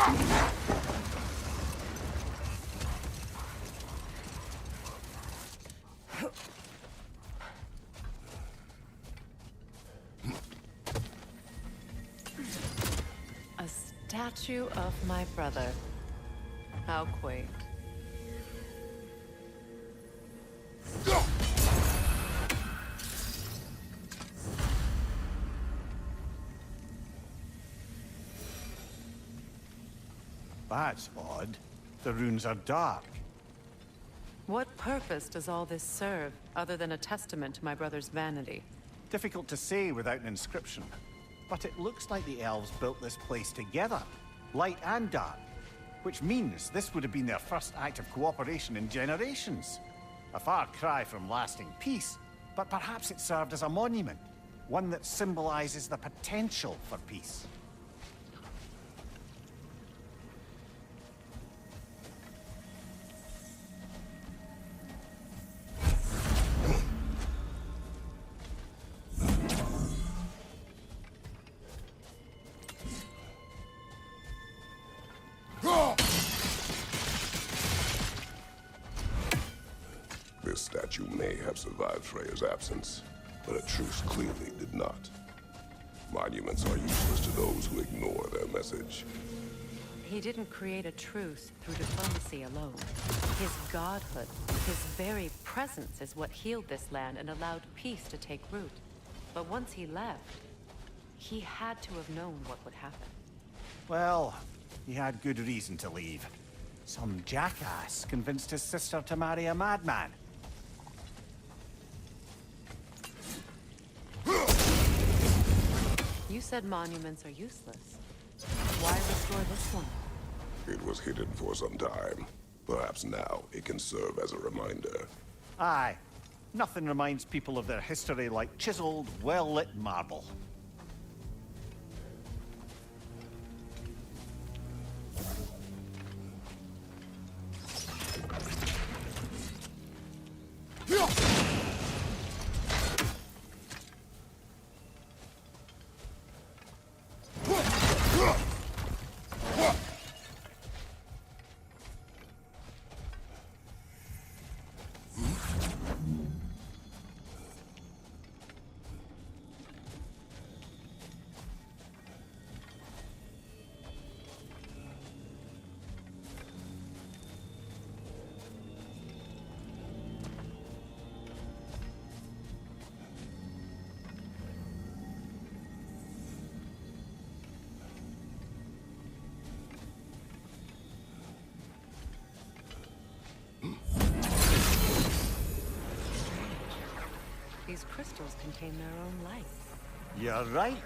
A statue of my brother. How quaint. That's odd. The runes are dark. What purpose does all this serve, other than a testament to my brother's vanity? Difficult to say without an inscription. But it looks like the elves built this place together, light and dark. Which means this would have been their first act of cooperation in generations. A far cry from lasting peace, but perhaps it served as a monument. One that symbolizes the potential for peace. This statue may have survived Freya's absence, but a truce clearly did not. Monuments are useless to those who ignore their message. He didn't create a truce through diplomacy alone. His godhood, his very presence is what healed this land and allowed peace to take root. But once he left, he had to have known what would happen. Well, he had good reason to leave. Some jackass convinced his sister to marry a madman. You said monuments are useless. Why restore this one? It was hidden for some time. Perhaps now it can serve as a reminder. Aye. Nothing reminds people of their history like chiseled, well-lit marble. These crystals contain their own light. You're right.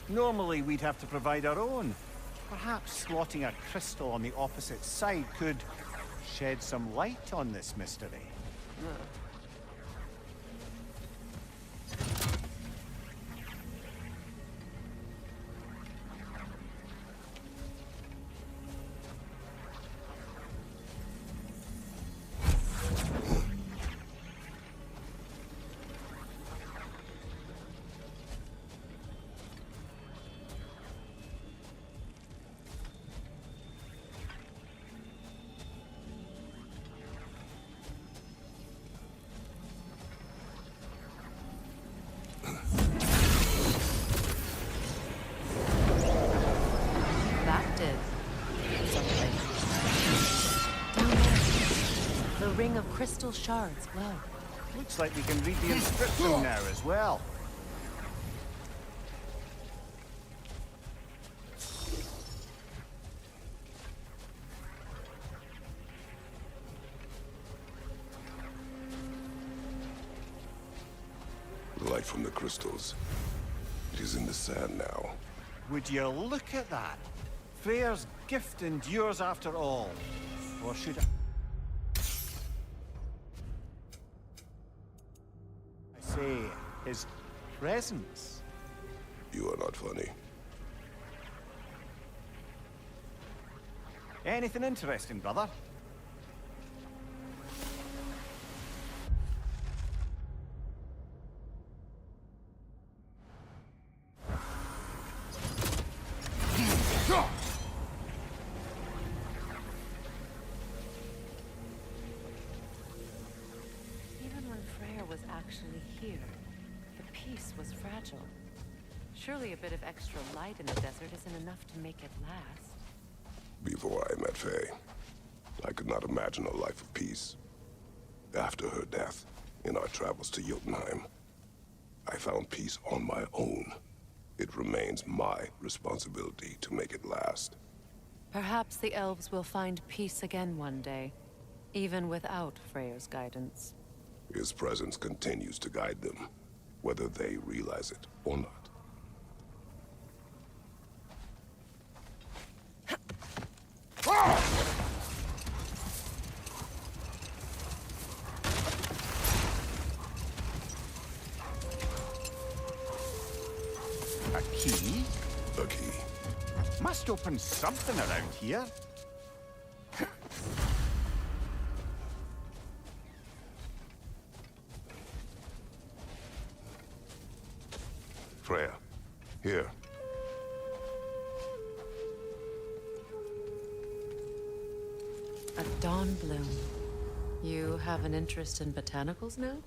Normally we'd have to provide our own. Perhaps slotting a crystal on the opposite side could shed some light on this mystery. Ring of crystal shards glow. Looks like we can read the inscription now as well. The light from the crystals. It is in the sand now. Would you look at that? Freyr's gift endures after all. Or should I say his presence? You are not funny. Anything interesting, brother? actually here. The peace was fragile. Surely a bit of extra light in the desert isn't enough to make it last. Before I met Faye, I could not imagine a life of peace. After her death, in our travels to Jotunheim, I found peace on my own. It remains my responsibility to make it last. Perhaps the elves will find peace again one day, even without Freyr's guidance. His presence continues to guide them, whether they realize it or not. A key? The key. Must open something around here. Freya, here. A dawn bloom. You have an interest in botanicals now?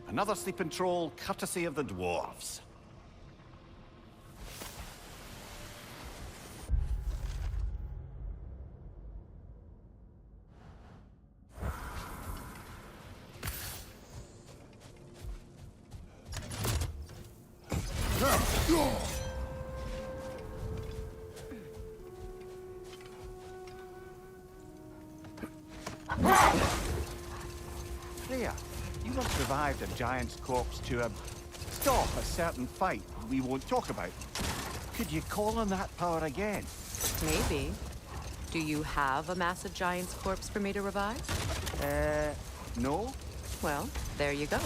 Another sleeping troll, courtesy of the dwarves. Freya, you once revived a giant's corpse to stop a certain fight we won't talk about. Could you call on that power again? Maybe. Do you have a massive giant's corpse for me to revive? No? Well, there you go.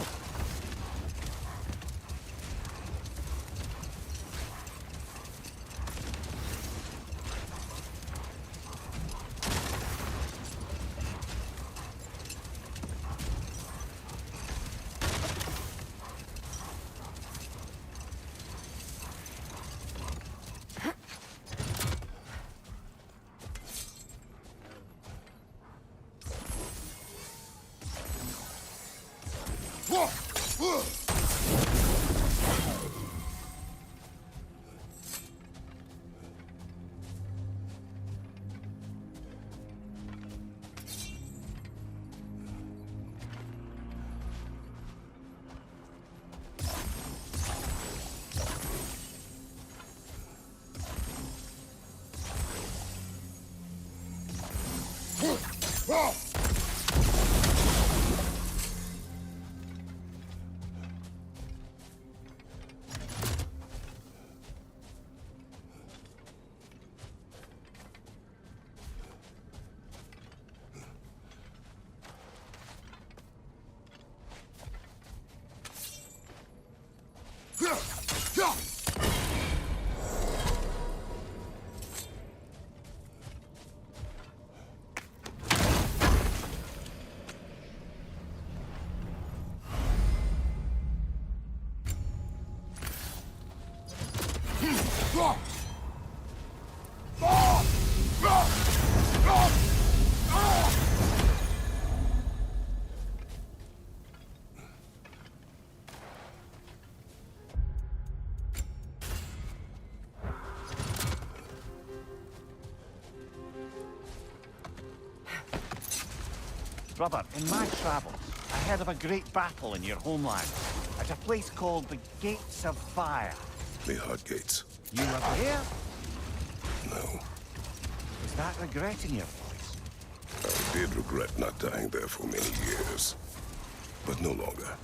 Brother, in my travels, I heard of a great battle in your homeland at a place called the Gates of Fire. The Hut Gates. You were there? No. Is that regret in your voice? I did regret not dying there for many years, but no longer.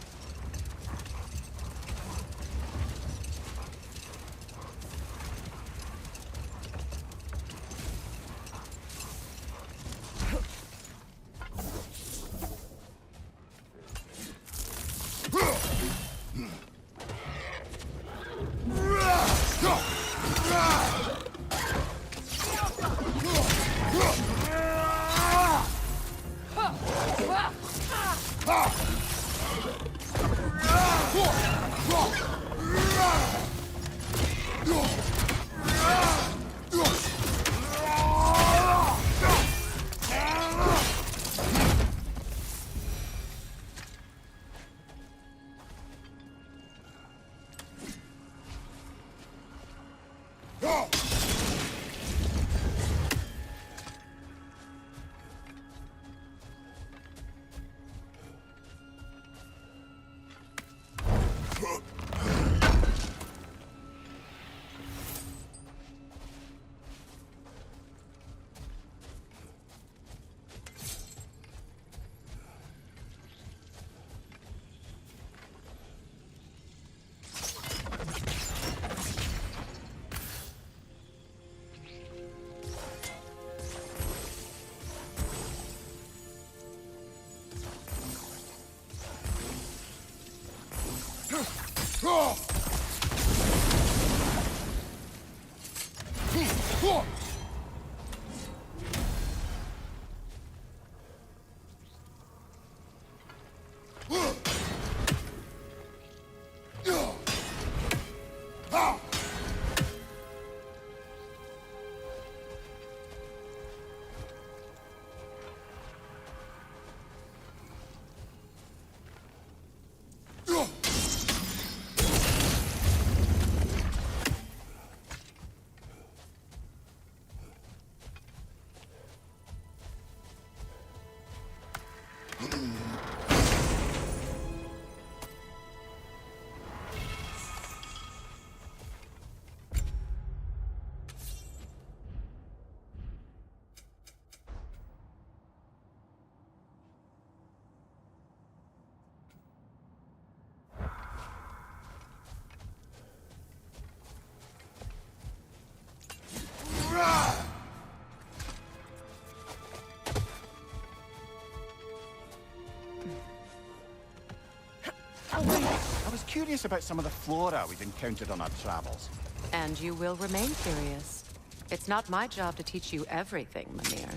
I was curious about some of the flora we'd encountered on our travels. And you will remain curious. It's not my job to teach you everything, Vanir.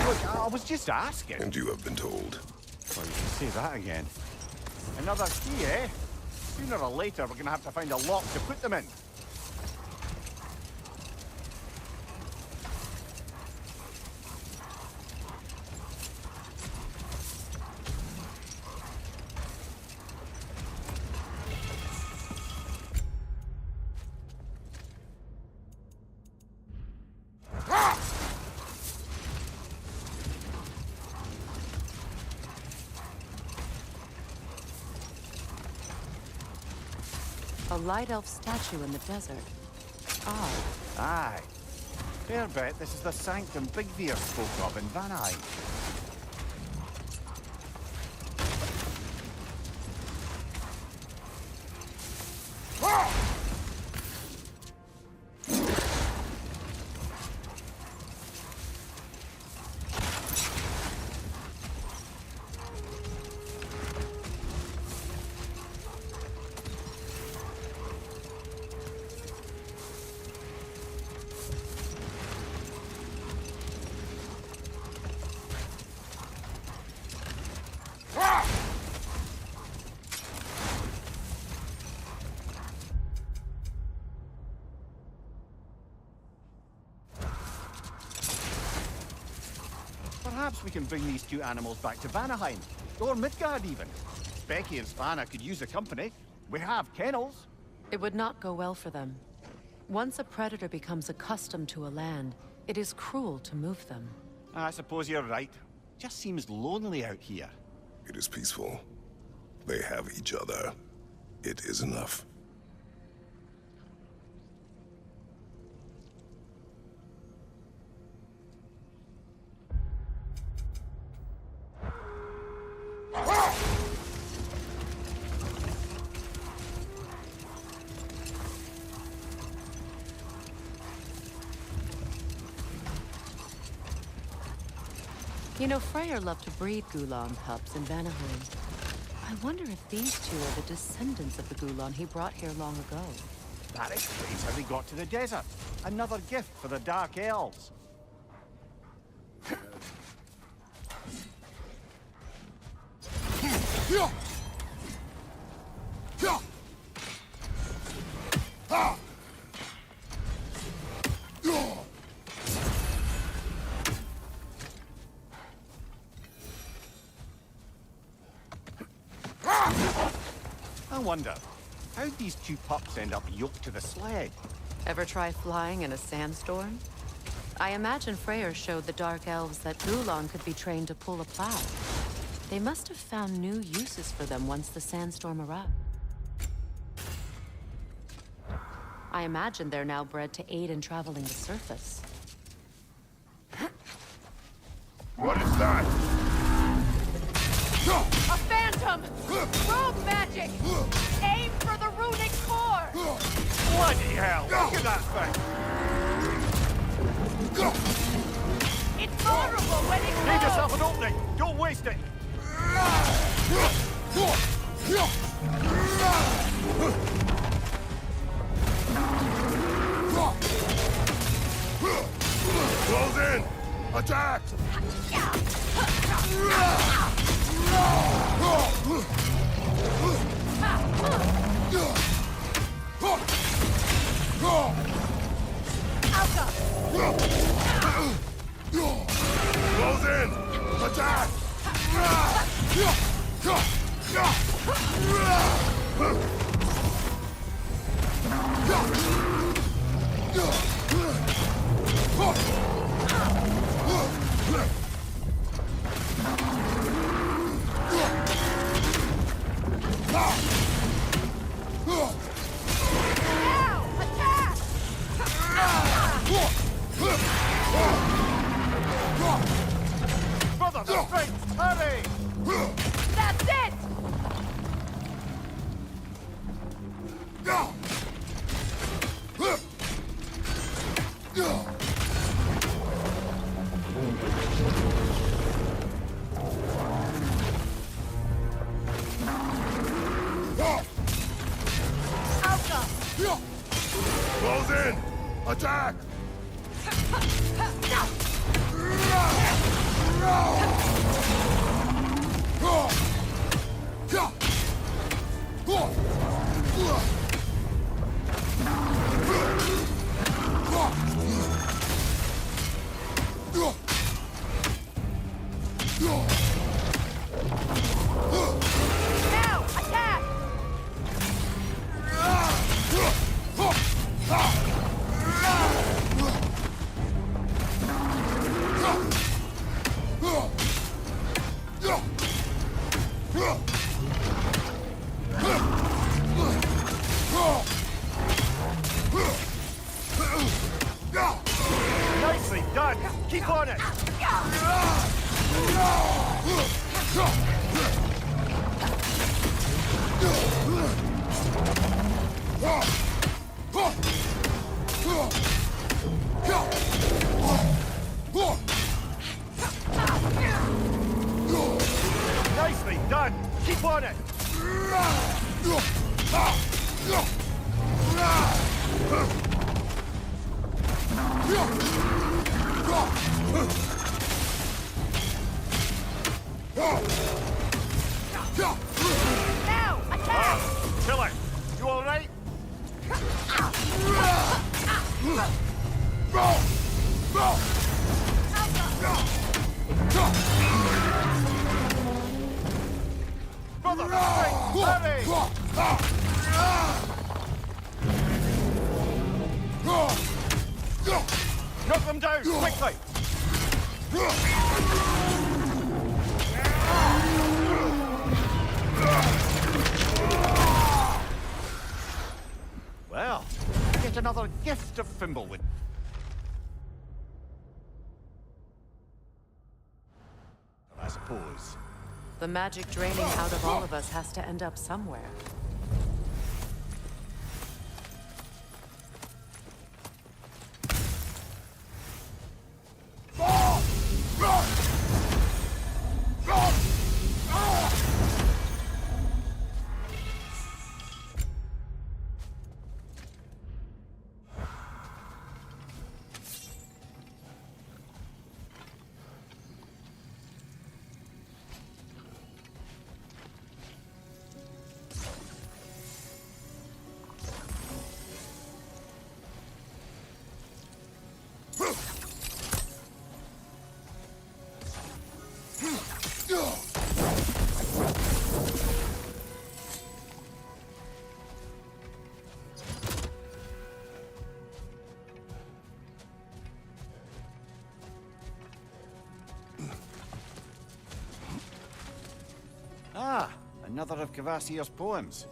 Look, I was just asking. And you have been told. Well, you can say that again. Another key, eh? Sooner or later, we're gonna have to find a lock to put them in. A light elf statue in the desert. Odd. Aye. Fair bet this is the sanctum Bigveer spoke of in Vanir. Perhaps we can bring these two animals back to Vanaheim, or Midgard even. Becky and Svanna could use a company. We have kennels. It would not go well for them. Once a predator becomes accustomed to a land, it is cruel to move them. I suppose you're right. Just seems lonely out here. It is peaceful. They have each other. It is enough. You know, Freyr loved to breed Gulan pups in Vanaheim. I wonder if these two are the descendants of the Gulan he brought here long ago. That explains how they got to the desert. Another gift for the Dark Elves. I wonder, how'd these two pups end up yoked to the sled? Ever try flying in a sandstorm? I imagine Freyr showed the Dark Elves that Gulan could be trained to pull a plow. They must have found new uses for them once the sandstorm arrived. I imagine they're now bred to aid in traveling the surface. What is that? A phantom! Rogue magic! Aim for the runic core! Bloody hell! Look at that thing! It's vulnerable when it Make glows! yourself an opening! Don't waste it! Attack! Brother, the strength! Hurry! That's it! Close in! Attack! Now, attack! Nicely done! Keep on it! Nicely done! Keep on it! Now, attack! Kill it! You alright? Brother, the strength! Hurry! Knock them down, quickly! Well, get another gift of Fimbulwinter. I suppose. The magic draining out of all of us has to end up somewhere. Ah, another of Kvasir's poems.